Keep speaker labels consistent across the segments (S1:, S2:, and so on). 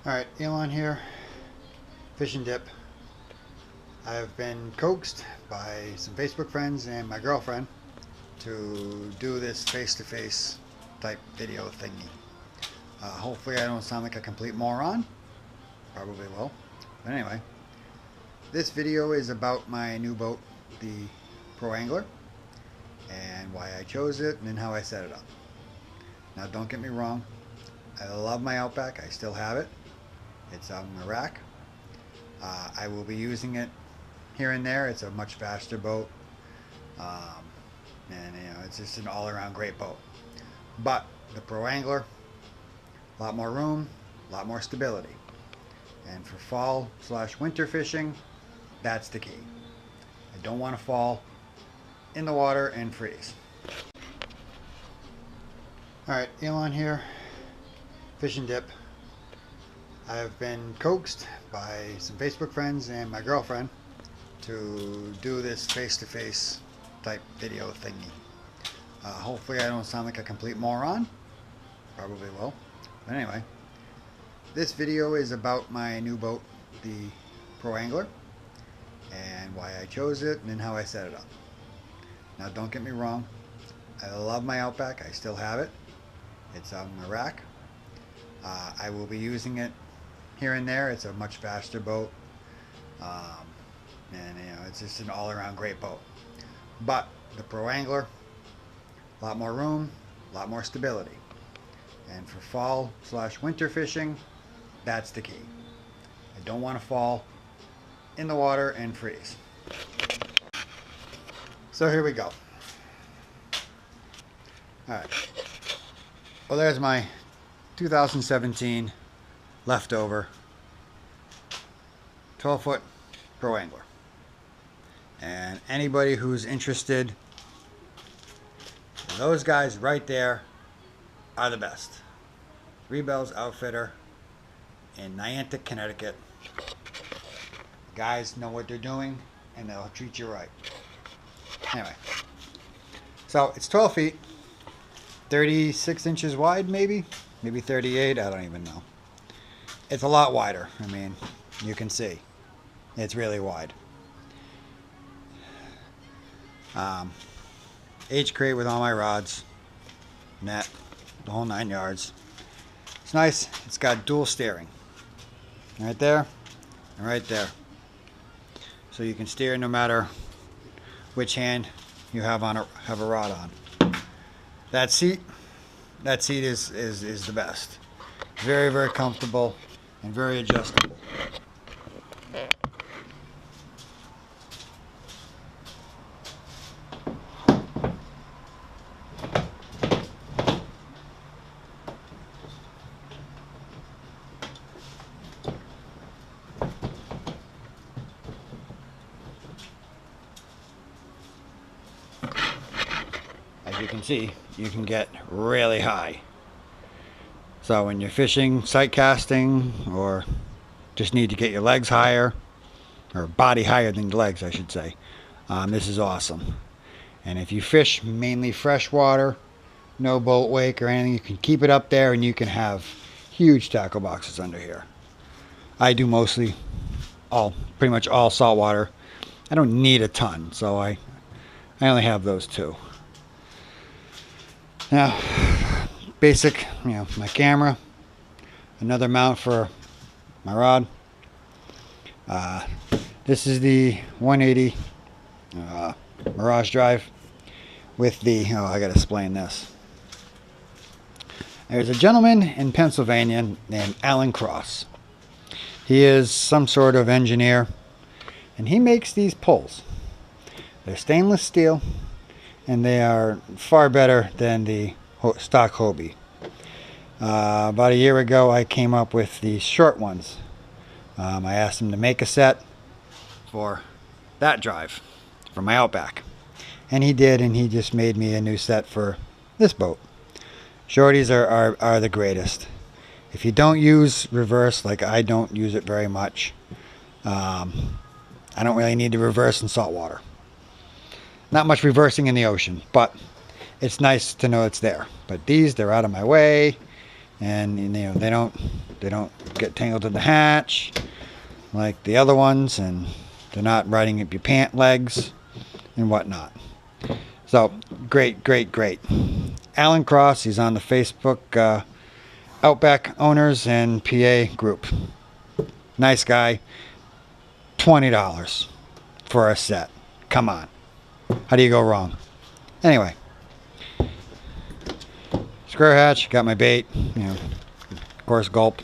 S1: Alright, Elon here, Fish and Dip. I've been coaxed by some Facebook friends and my girlfriend to do this face-to-face type video thingy. Hopefully I don't sound like a complete moron. Probably will. But anyway, this video is about my new boat, the Pro Angler, and why I chose it and how I set it up. Now don't get me wrong, I love my Outback. I still have it. It's out in Iraq. I will be using it here and there. It's a much faster boat, and it's just an all-around great boat. But the Pro Angler, a lot more room, a lot more stability, and for fall/winter fishing, that's the key. I don't want to fall in the water and freeze. Alright, Elon here, Fish and Dip. I've been coaxed by some Facebook friends and my girlfriend to do this face-to-face type video thingy. Hopefully I don't sound like a complete moron. Probably will. But anyway, this video is about my new boat, the Pro Angler, and why I chose it and how I set it up. Now don't get me wrong, I love my Outback. I still have it. It's out in Iraq. I will be using it here and there. It's a much faster boat, and it's just an all-around great boat. But the Pro Angler, a lot more room, a lot more stability, and for fall/winter fishing, that's the key. I don't want to fall in the water and freeze. So here we go. Alright, well, there's my 2017 leftover 12-foot Pro Angler, and anybody who's interested, those guys right there are the best. Three Bells Outfitter in Niantic, Connecticut. Guys know what they're doing and they'll treat you right. Anyway, so it's 12 feet, 36 inches wide, maybe 38, I don't even know. It's a lot wider. I mean, you can see it's really wide. H-crate with all my rods, net, the whole 9 yards. It's nice. It's got dual steering right there and right there, so you can steer no matter which hand you have a rod on. That seat is the best. Very, very comfortable and very adjustable. As you can see, you can get really high. So when you're fishing, sight casting, or just need to get your legs higher, or body higher than your legs, I should say, this is awesome. And if you fish mainly freshwater, no boat wake or anything, you can keep it up there and you can have huge tackle boxes under here. I do mostly pretty much all saltwater. I don't need a ton, so I only have those two. Now, basic, my camera, another mount for my rod. This is the 180 Mirage Drive with the, I gotta explain this. There's a gentleman in Pennsylvania named Alan Cross. He is some sort of engineer, and he makes these poles. They're stainless steel, and they are far better than the stock Hobie. About a year ago, I came up with these short ones. I asked him to make a set for that drive, for my Outback. And he did, and he just made me a new set for this boat. Shorties are the greatest. If you don't use reverse, like I don't use it very much, I don't really need to reverse in saltwater. Not much reversing in the ocean, but it's nice to know it's there. But these, they're out of my way. and you know they don't get tangled in the hatch like the other ones, and they're not riding up your pant legs and whatnot. So great. Alan Cross, he's on the Facebook Outback Owners and PA group. Nice guy. $20 for a set. Come on. How do you go wrong? Anyway. Square hatch, got my bait, you know, of course gulp.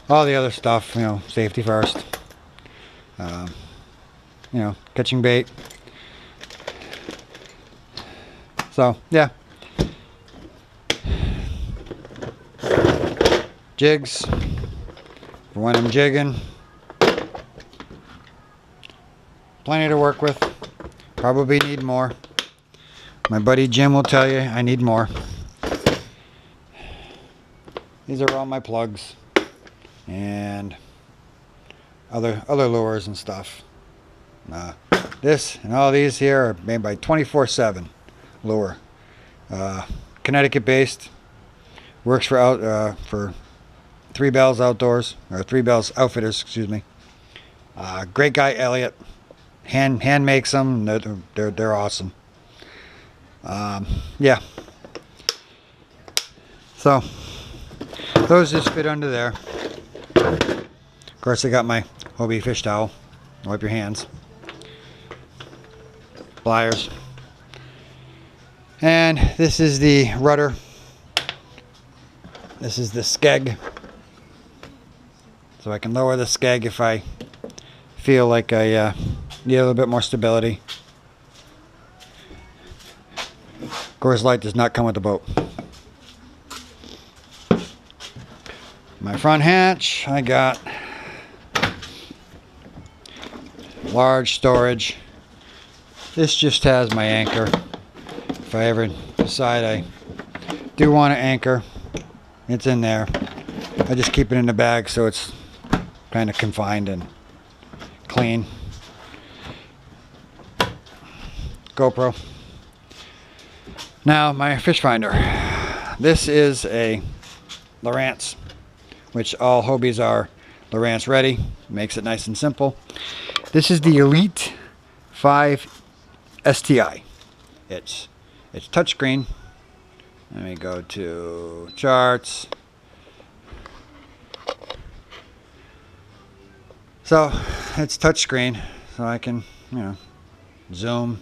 S1: All the other stuff, you know, safety first. You know, catching bait. So, yeah. Jigs, for when I'm jigging. Plenty to work with. Probably need more. My buddy Jim will tell you I need more. These are all my plugs and other lures and stuff. This and all these here are made by 24/7 lure. Connecticut based. Works for Three Bells Outdoors, or Three Bells Outfitters, excuse me. Great guy Elliot. Hand makes them. They're awesome. Yeah. So those just fit under there. Of course, I got my Hobie fish towel. Wipe your hands. Pliers. And this is the rudder. This is the skeg. So I can lower the skeg if I feel like I need a little bit more stability. Coors Light does not come with the boat. My front hatch, I got large storage. This just has my anchor. If I ever decide I do want to anchor, it's in there. I just keep it in the bag so it's kind of confined and clean. GoPro. Now my fish finder. This is a Lowrance, which all Hobies are Lowrance ready. Makes it nice and simple. This is the Elite 5 STI. It's touchscreen. Let me go to charts. So it's touchscreen, so I can, you know, zoom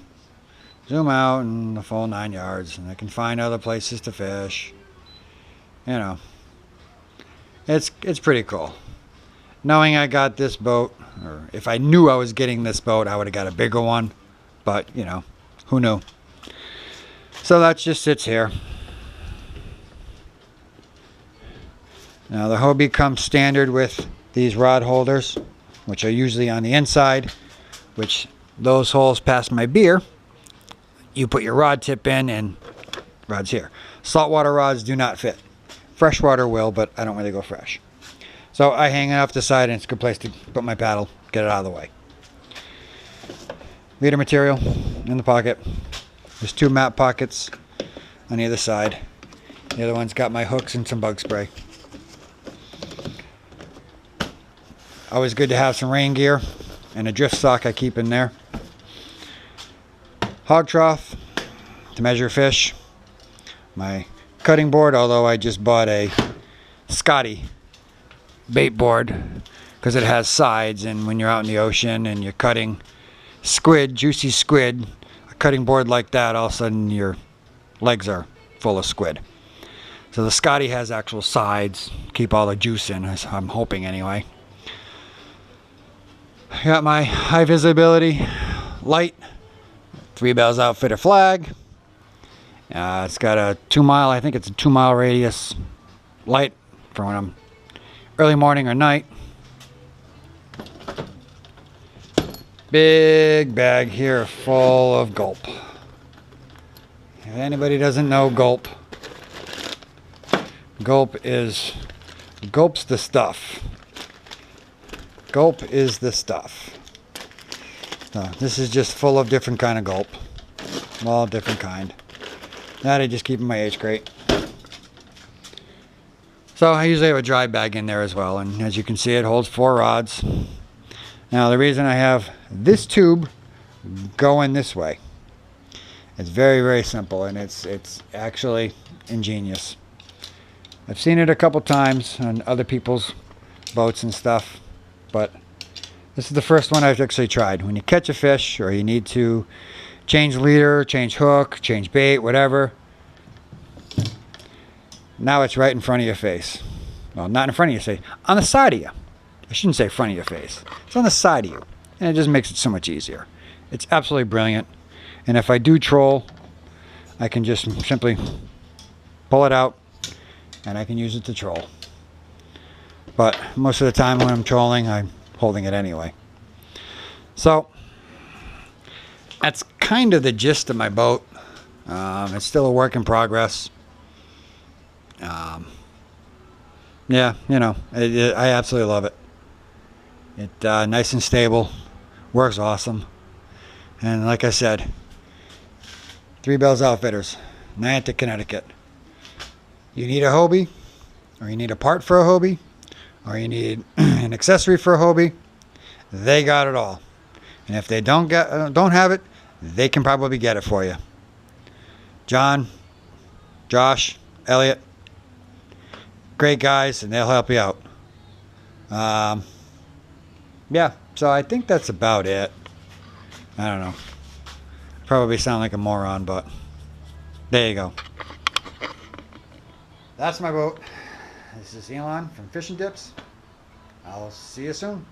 S1: out in the full 9 yards, and I can find other places to fish. You know, it's pretty cool. Knowing I got this boat, or if I knew I was getting this boat, I would have got a bigger one. But you know, who knew? So that just sits here. Now the Hobie comes standard with these rod holders, which are usually on the inside, which those holes past my beer. You put your rod tip in and rod's here. Saltwater rods do not fit. Freshwater will, but I don't really go fresh. So I hang it off the side, and it's a good place to put my paddle, get it out of the way. Leader material in the pocket. There's 2 map pockets on either side. The other one's got my hooks and some bug spray. Always good to have some rain gear and a drift sock I keep in there. Hog trough to measure fish. My cutting board, although I just bought a Scotty Baitboard because it has sides, and when you're out in the ocean and you're cutting squid, juicy squid, a cutting board like that, all of a sudden your legs are full of squid. So the Scotty has actual sides, keep all the juice in, I'm hoping anyway. I got my high visibility light, Three Bells Outfitter flag. It's got a 2 mile, I think it's a 2 mile radius light for when I'm early morning or night. Big bag here full of gulp. If anybody doesn't know gulp, gulp's the stuff. Gulp is the stuff. So this is just full of different kind of gulp. All different kind. That I just keep in my H crate. So I usually have a dry bag in there as well, and as you can see, it holds 4 rods. Now the reason I have this tube going this way, it's very, very simple, and it's actually ingenious. I've seen it a couple times on other people's boats and stuff, but this is the first one I've actually tried. When you catch a fish, or you need to change leader, change hook, change bait, whatever, now it's right in front of your face. Well, not in front of your face, on the side of you. I shouldn't say front of your face. It's on the side of you, and it just makes it so much easier. It's absolutely brilliant. And if I do troll, I can just simply pull it out, and I can use it to troll. But most of the time when I'm trolling, I'm holding it anyway. So that's kind of the gist of my boat. It's still a work in progress. Yeah, you know, I absolutely love it. It's nice and stable, works awesome, and like I said, Three Bells Outfitters, Niantic, Connecticut. You need a Hobie, or you need a part for a Hobie, or you need an accessory for a Hobie, they got it all. And if they don't have it, they can probably get it for you. John, Josh, Elliot, great guys, and they'll help you out. Yeah, so I think that's about it. I don't know. Probably sound like a moron, but there you go. That's my boat. This is Elon from Fishin-Dips. I'll see you soon.